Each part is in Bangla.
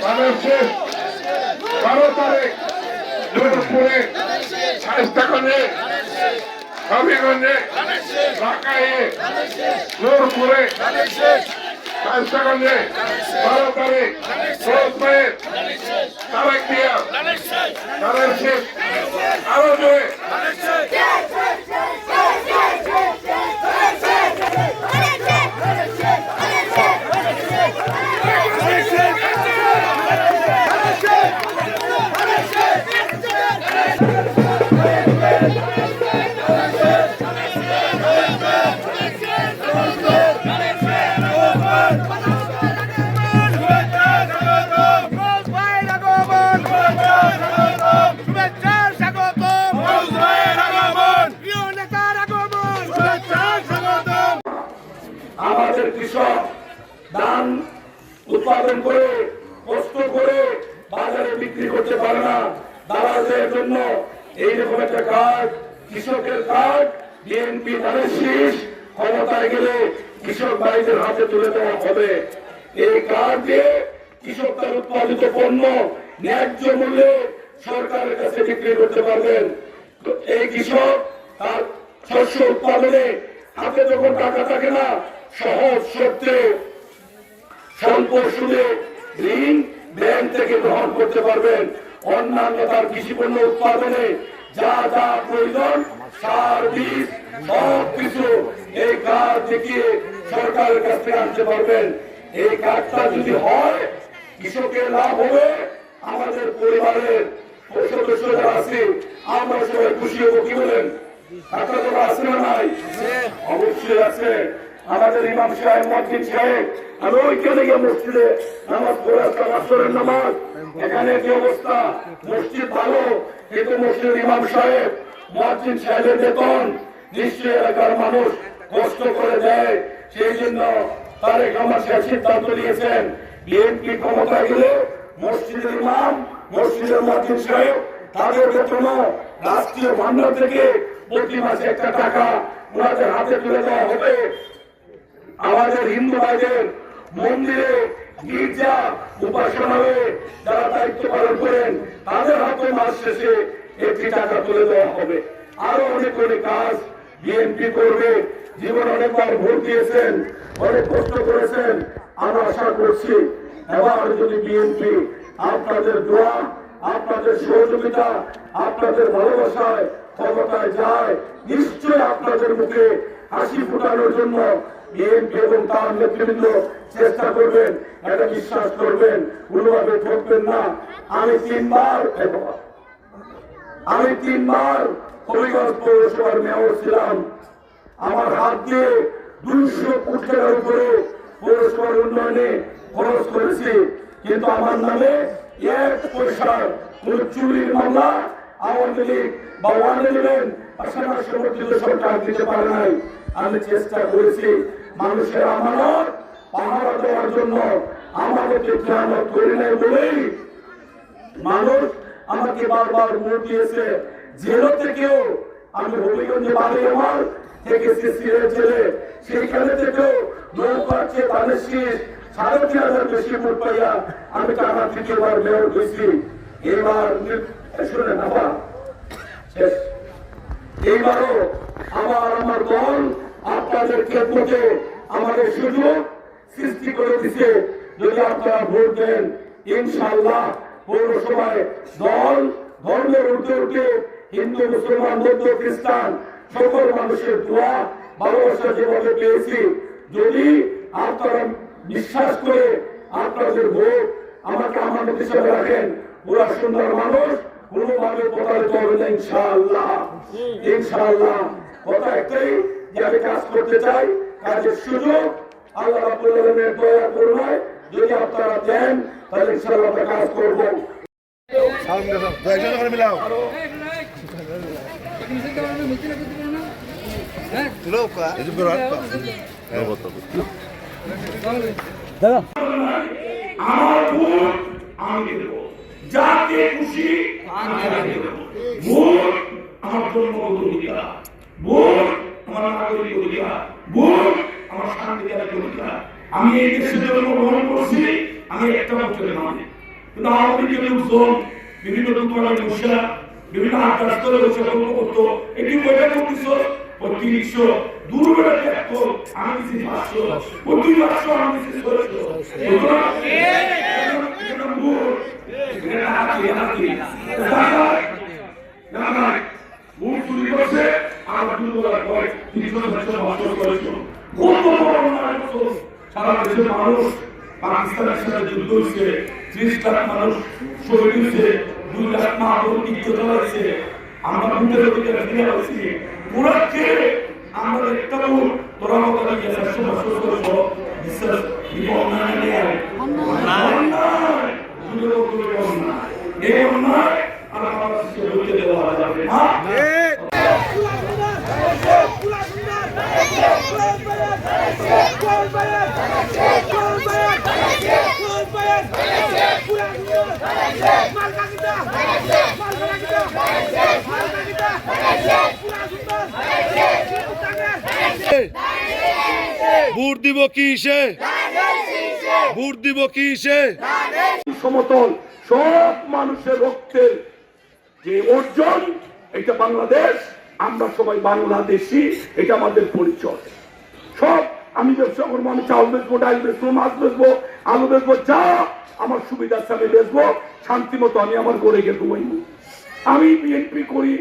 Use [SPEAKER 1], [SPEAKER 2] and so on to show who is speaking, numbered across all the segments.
[SPEAKER 1] বাংলাদেশের 12 তারিখ দুপুরে শায়েস্তাগঞ্জে, হবিগঞ্জে, ঢাকায়, নূরপুরে, শায়েস্তাগঞ্জে 12 তারিখ ফিরোজপুরের তারেক মিয়া, তারেক শেখ, আরো জোরে আমাদের কৃষক ধান উৎপাদন করে কষ্ট করে বাজারে বিক্রি করতে পারে না। দালালদের জন্য এইরকম একটা কার্ড, কৃষকের কার্ড, বিএনপি ধানের শীষ ক্ষমতায় গেলে কৃষক ভাইদের হাতে তুলে দেওয়া হবে। এই কার্ড দিয়ে কৃষক তার উৎপাদিত পণ্য ন্যায্য মূল্যে সরকারের কাছে বিক্রি করতে পারবেন। এই কৃষক তার শস্য উৎপাদনে হাতে যখন টাকা থাকে না, সহজ শর্তে স্বল্প সুদে ঋণ ব্যাংক থেকে গ্রহণ করতে পারবেন। অন্যান্য তার কৃষি পণ্য উৎপাদনে যা যা প্রয়োজন, সার, বীজ, সবকিছু এই কার্ড দেখিয়ে সরকারের কাছ থেকে আনতে পারবেন। এই কার্ডটা যদি হয়, কৃষকের লাভ হবে, আমাদের পরিবারের সদস্য যারা আছে আমরা সবাই খুশি হবো। কি বলেন? আপনারা আছে না নাই? অবশ্যই আছে। আমাদের ইমাম সাহেব, মুয়াজ্জিন সাহেব, আমি ওইখানে গিয়ে মসজিদে নামাজ পড়ে আসলাম, আসরের নামাজ। এখানে যে অবস্থা, মসজিদ ভালো কিন্তু মসজিদের ইমাম সাহেব, মুয়াজ্জিন সাহেবের বেতন নিশ্চয়ই এলাকার মানুষ কষ্ট করে দেয়। সেই জন্য তারেক রহমান সাহেব সিদ্ধান্ত নিয়েছেন, বিএনপি ক্ষমতায় গেলে মসজিদের ইমাম, মসজিদের মুয়াজ্জিন সাহেব তাদের বেতন রাষ্ট্রীয় ভান্ডার থেকে প্রতি মাসে একটা টাকা ওনাদের হাতে তুলে দেওয়া হবে। আমাদের হিন্দু ভাইদের মন্দিরে, গির্জা, উপাসনালয়ে যারা দায়িত্ব পালন করেন তাদের হাতে মাস শেষে একটি টাকা তুলে দেওয়া হবে। আরো অনেক অনেক কাজ বিএনপি করবে। জীবন অনেকবার ভোট দিয়েছেন, অনেক কষ্ট করেছেন। আমরা আশা করছি এবার যদি বিএনপি আপনাদের দোয়া, আপনাদের সহযোগিতা, আপনাদের ভালোবাসায় ক্ষমতায় যায়, নিশ্চয় আপনাদের মুখে হাসি ফুটানোর জন্য বিএনপি এবং তার নেতৃবৃন্দ চেষ্টা করবেন। এটা বিশ্বাস করবেন, কোনোভাবে ঠকবেন না। আমি তিনবার হবিগঞ্জ পৌরসভার মেয়র ছিলাম। আমার হাত দিয়ে 200 কোটি টাকার উপরে পৌরসভার উন্নয়নে খরচ করেছি, কিন্তু আমার নামে 1 পয়সার কোন চুরির মামলা আওয়ামী লীগ বা 111 আসামের সমর্থিত সরকার দিতে পারে নাই। আমি চেষ্টা করেছি মানুষের আমানত পাহারা দেওয়ার জন্য। আমাদেরকে খেয়ানত করি নাই বলেই মানুষ আমাকে বারবার ভোট দিয়েছে। জেল থেকেও আমি হবিগঞ্জে বাড়ি আমার থেকেছি সিলেট জেলে, সেইখানে থেকেও নৌকার চেয়ে ধানের শীষ 3,500 বেশি ভোট পাইয়া আমি টানা 3বার মেয়র হয়েছি। এবার শুনে না, এইবারও আমার দল আপনাদের ক্ষেত্রে আমাদের সুযোগ সৃষ্টি করে দিচ্ছে। যদি আপনারা ভোট দেন, ইনশাআল্লাহ পৌরসভায় দল ধর্মের ঊর্ধ্বে উঠে হিন্দু, মুসলমান, বৌদ্ধ, খ্রিস্টান সকল মানুষের দোয়া, ভালোবাসা যেভাবে পেয়েছি, যদি আপনারা বিশ্বাস করে আপনাদের ভোট আমাকে আমানত হিসাবে রাখেন, পুরা সুন্দর মানুষ কোনোভাবে প্রতারিত হবে না ইনশাআল্লাহ। ইনশাআল্লাহ কথা একটাই যে আমি কাজ করতে চাই, কাজের সুযোগ আল্লাহ রাব্বুল আলামিনের দয়া করুণায় যদি আপনারা দেন, তাহলে ইনশাআল্লাহ আমরা কাজ করব। আমার ভোট আমি দেব, যাকে খুশি আমি দেব। ভোট আমার জন্মগত অধিকার, ভোট আমার নাগরিক অধিকার, ভোট আমার সাংবিধানিক অধিকার। আমি এই দেশে জন্মগ্রহণ করছি, আমি একটা বছরের মানে কিন্তু আওয়ামী লীগের লোকজন বিভিন্ন দোকানে বসে বিভিন্ন আকাশতলে বসে গল্প করতো এটি ওইটা করতেছ ৩০০ দূরবেলা দেখো আমি দিচ্ছি ৫০০ ওই ২০০ আমি দিচ্ছি ৬০০ সারা দেশের মানুষ পাকিস্তানের সাথে যুদ্ধ হয়েছে ৩০ লাখ মানুষ শহীদ হয়েছে ২ লাখ মানুষ নির্যাতন হয়েছে আমরা মুখের দিকে ফিরে আসছি পুরাকে আমরা একটা ভুল তোরা কথা দিয়ে ৪০০ বছর বিশ্বাস দিব অন্যায় এই অন্যায় আর আমার বলতে দেওয়া যাবে না।
[SPEAKER 2] ভোট দিব কিসে? ভোট দিব কিসে?
[SPEAKER 1] সমতল সব মানুষের রক্তের যে অর্জন এটা বাংলাদেশ, আমরা সবাই বাংলাদেশি, এটা আমাদের পরিচয়। সব আমি ব্যবসা করবো, আমি চাউল বেচবো, ডাল বেচবো, মাছ বেচবো, আলু বেচবো, যা আমার সুবিধা আছে আমি বেচবো, শান্তি মতো আমি আমার গড়ে গিয়ে ঘুমাইব। আমি বিএনপি করি,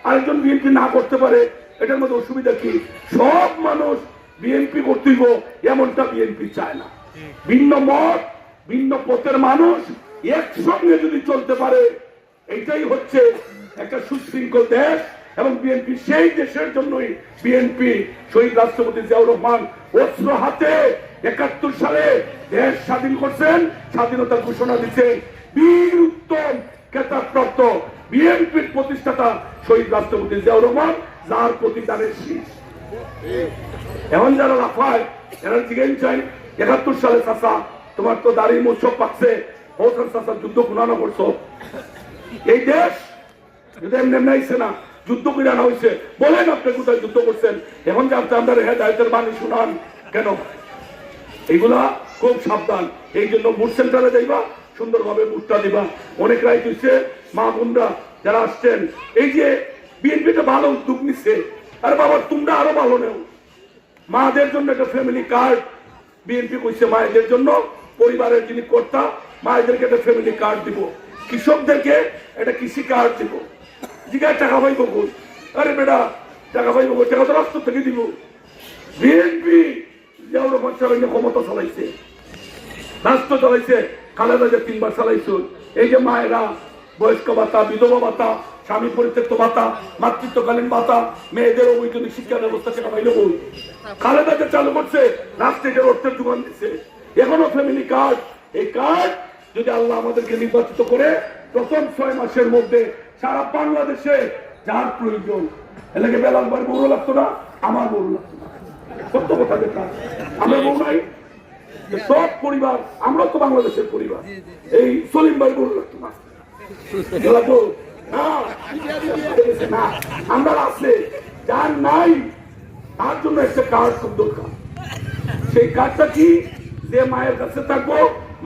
[SPEAKER 1] আরেকজন বিএনপি না করতে পারে, এটার মধ্যে অসুবিধা কি? সব মানুষ বিএনপি করতেইব এমনটা বিএনপি চায় না। ভিন্ন মত ভিন্ন পথের মানুষ একসঙ্গে যদি চলতে পারে, এটাই হচ্ছে একটা সুশৃঙ্খল দেশ। এবং বিএনপি সেই দেশের জন্যই বিএনপি শহীদ রাষ্ট্রপতি জিয়াউর রহমান অস্ত্র হাতে ৭১ সালে দেশ স্বাধীন করছেন, স্বাধীনতার ঘোষণা দিচ্ছেন। বীর উত্তম খেতাবপ্রাপ্ত বিএনপির প্রতিষ্ঠাতা শহীদ রাষ্ট্রপতি জিয়াউর রহমান, যার প্রতিদানের শীষ। এখন যারা লাফায় এরা জিজ্ঞেস চাই ৭১ সালে চাষা তোমার তো দাড়ি মোৎসব পাচ্ছে, হোসেন চাষা যুদ্ধ ঘুরানো করছো। এই দেশ যদি এমনি নাইছে না, যুদ্ধ করে আনা হয়েছে, বলেন আপনি কোথায় যুদ্ধ করছেন? এখন জানতে আমরা হেদায়েতের বাণী শুনান কেন? এইগুলা খুব সাবধান। এই জন্য বুট সেন্টারে যাইবা, সুন্দরভাবে বুটটা দিবা। অনেক রায় দিচ্ছে মা বোনরা যারা আসছেন, এই যে বিএনপিটা ভালো উদ্যোগ নিচ্ছে, আর বাবা তোমরা আরো ভালো নেও। মাদের জন্য একটা ফ্যামিলি কার্ড বিএনপি কইছে, মায়েদের জন্য পরিবারের যিনি কর্তা মায়েদেরকে একটা ফ্যামিলি কার্ড দিব, কৃষকদেরকে একটা কৃষি কার্ড দিব। জিগায় টাকা পাইব কই? আরে বেটা টাকা পাইব কই? টাকা তো রাষ্ট্র থেকে দিব। বিএনপি জিয়াউর রহমান সাহেব ক্ষমতা চালাইছে, রাষ্ট্র চালাইছে, খালেদা জিয়া ৩ বার চালাইছে। এই যে মায়েরা বয়স্ক ভাতা, বিধবা ভাতা, স্বামী পরিত্যক্ত ভাতা, মাতৃত্বকালীন ভাতা, মেয়েদের অবৈতনিক শিক্ষা ব্যবস্থা সেটা পাইলে বই খালেদা জিয়া চালু করছে, রাষ্ট্রের অর্থের যোগান দিচ্ছে। এখনো ফ্যামিলি কার্ড, এই কার্ড যদি আল্লাহ আমাদেরকে নির্বাচিত করে প্রথম ৬ মাসের মধ্যে সারা বাংলাদেশে যার প্রয়োজন, এলাকে বেলাল ভাই বড় লাগতো না, আমার বড় লাগতো না, সত্য কথা যেটা আমরা বউ নাই, সব পরিবার, আমরা তো বাংলাদেশের পরিবার। এই সলিম ভাই বড় লাগতো না, আমরা আছে যার নাই তার জন্য একটা কার্ড খুব দরকার। সেই কার্ডটা কি? যে মায়ের কাছে থাকবো,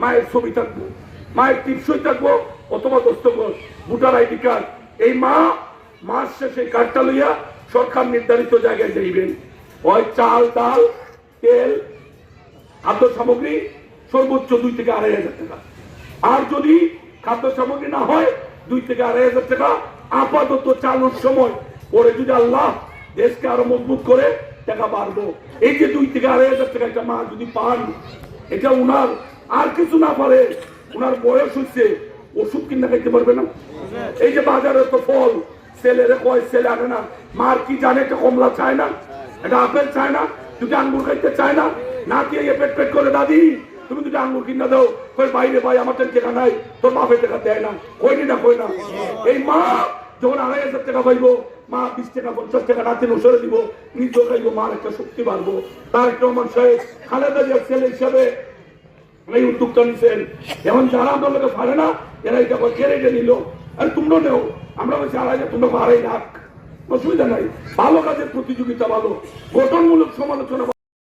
[SPEAKER 1] মায়ের ছবি থাকবো, মায়ের টিপসই থাকবো, অথবা দস্তখত, ভোটার আইডি কার্ড। এই মাস শেষে কার্ডটা লইয়া সরকার নির্ধারিত জায়গায় যাইবেন। হয় চাল, ডাল, তেল, খাদ্য সামগ্রী সর্বোচ্চ ২ থেকে ২.৫০০ টাকা। আর যদি খাদ্য সামগ্রী না হয় ২ থেকে ২.৫০০ টাকা আপাতত চালুর সময়, পরে যদি আল্লাহ দেশকে আরো মজবুত করে টাকা বাড়বো। এই যে ২ থেকে ২.৫০০ টাকা একটা মা যদি পান, এটা উনার আর কিছু না পারে, উনার বয়স হচ্ছে, ওষুধ কিনে খাইতে পারবে না। এই যে বাজারে তো ফল ছেলেরে কয়, ছেলে আনে না, মার কি জানে একটা কমলা চায় না, একটা আপেল চায় না, দুটো আঙ্গুর খাইতে চায় না, না দিয়ে পেট পেট করে দাদি তুমি দুটো আঙ্গুর কিনা দাও, কই বাইরে ভাই আমার টাকা নাই, তোর বাপের টাকা দেয় না, কইনি না কই না। এই মা যখন ২.৫০০ টাকা পাইবো, মা ২০ টাকা ৫০ টাকা রাতে নসরে দিব, নিজেও খাইবো, মার একটা শক্তি বাড়বো। তারেক রহমান সাহেব খালেদা জিয়ার ছেলে হিসাবে এই উদ্যোগটা নিচ্ছেন। এখন যারা আমার লোকে পারে না, এরা এটা কেড়ে নিল, আর তোমরা নেও, আমরা বলছি আড়াই, তোমরা আড়াই লাখ, অসুবিধা নাই। ভালো কাজের প্রতিযোগিতা ভালো, গঠনমূলক সমালোচনা